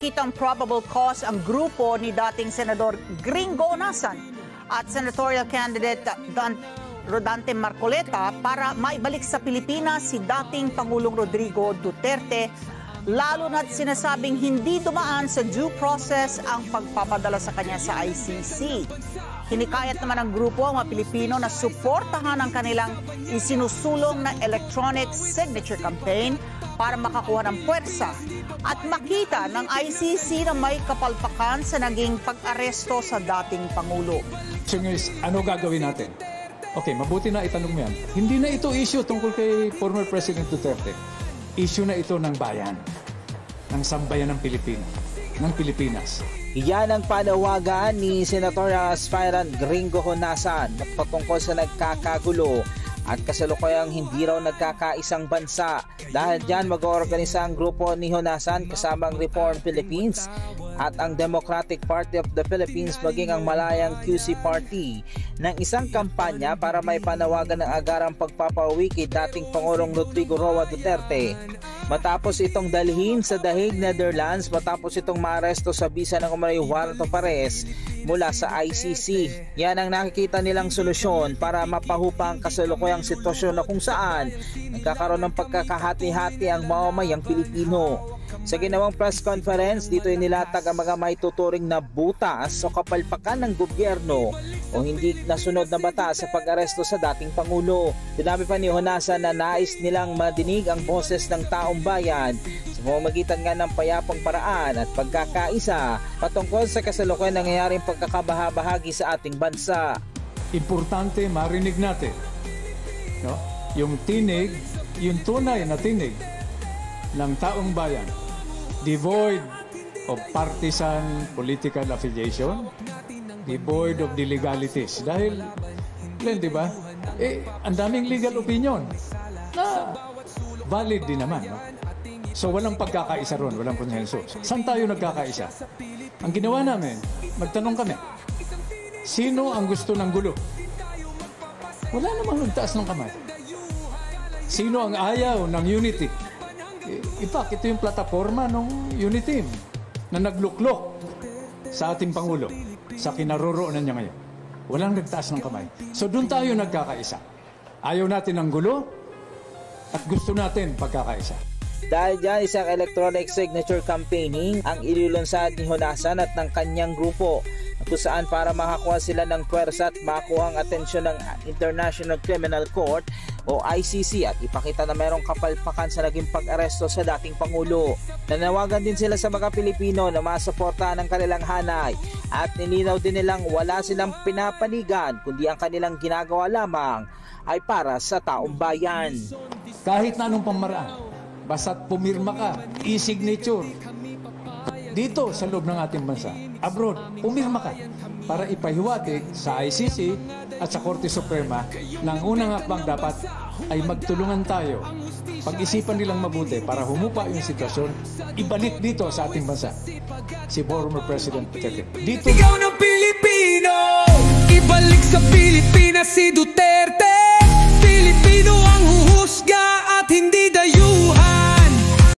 Kitang probable cause ang grupo ni dating Senador Gringo Honasan at senatorial candidate Rodante Marcoleta para maibalik sa Pilipinas si dating Pangulong Rodrigo Duterte, lalo na't sinasabing hindi dumaan sa due process ang pagpapadala sa kanya sa ICC. Hinikayat naman ng grupo ang mga Pilipino na suportahan ang kanilang isinusulong na electronic signature campaign para makakuha ng puwersa at makita ng ICC na may kapalpakan sa naging pag-aresto sa dating Pangulo. Ano gagawin natin? Okay, mabuti na itanong mo yan. Hindi na ito issue tungkol kay former President Duterte. Issue na ito ng bayan, ng sambayan ng Pilipino, ng Pilipinas. Iyan ang panawagan ni Senator Aspirant Gringo Honasan patungkol sa nagkakagulo at kasalukuyang hindi raw nagkakaisang bansa. Dahil dyan mag-oorganisa ang grupo ni Honasan kasama ang Reform Philippines at ang Democratic Party of the Philippines maging ang Malayang QC Party ng isang kampanya para may panawagan ng agarang pagpapauwi kay dating Pangulong Rodrigo Roa Duterte. Matapos itong dalhin sa The Hague, Netherlands, matapos itong maaresto sa bisa ng umano'y warrant of arrest mula sa ICC. Yan ang nakikita nilang solusyon para mapahupa ang kasalukuyang sitwasyon na kung saan nagkakaroon ng pagkakahati-hati ang mamamayang Pilipino. Sa ginawang press conference, dito inilatag ang mga maituturing na butas o kapalpakan ng gobyerno o hindi nasunod na batas sa pag-aresto sa dating Pangulo. Sinabi pa ni Honasan na nais nilang madinig ang boses ng taong bayan sa pamamagitan nga ng payapang paraan at pagkakaisa patungkol sa kasalukuyang nangyayaring pagkakabahabahagi sa ating bansa. Importante marinig natin, no? Yung tinig, yung tunay na tinig ng taong bayan, devoid of partisan political affiliation, devoid of the legalities. Dahil, di ba, ang daming legal opinion na valid din naman. No? So, walang pagkakaisa ron, walang konsensus. Saan tayo nagkakaisa? Ang ginawa namin, magtanong kami, sino ang gusto ng gulo? Wala namang nagtaas ng kamay. Sino ang ayaw ng unity? Ito yung plataforma ng Unity na nagluklok sa ating Pangulo sa kinaroroonan niya ngayon. Walang nagtaas ng kamay. So doon tayo nagkakaisa. Ayaw natin ng gulo at gusto natin pagkakaisa. Dahil dyan, isang electronic signature campaigning ang ilulunsad ni Honasan at ng kanyang grupo kung saan para makakuha sila ng pwersa at makakuha ang atensyon ng International Criminal Court o ICC at ipakita na mayroong kapalpakan sa naging pag-aresto sa dating Pangulo. Nanawagan din sila sa mga Pilipino na masuportahan ang kanilang hanay at nilinaw din nilang wala silang pinapanigan kundi ang kanilang ginagawa lamang ay para sa taong bayan. Kahit na anong pamaraan, basta't pumirma ka, e-signature, dito sa loob ng ating bansa, abroad, pumirma ka para ipahiwatig sa ICC at sa Korte Suprema na ang unang hakbang dapat ay magtulungan tayo. Pag-isipan nilang mabuti para humupa yung sitwasyon, ibalik dito sa ating bansa si former President Duterte. Dito ikaw ng Pilipino, ibalik sa Pilipinas si Duterte. Pilipino ang huhusga at hindi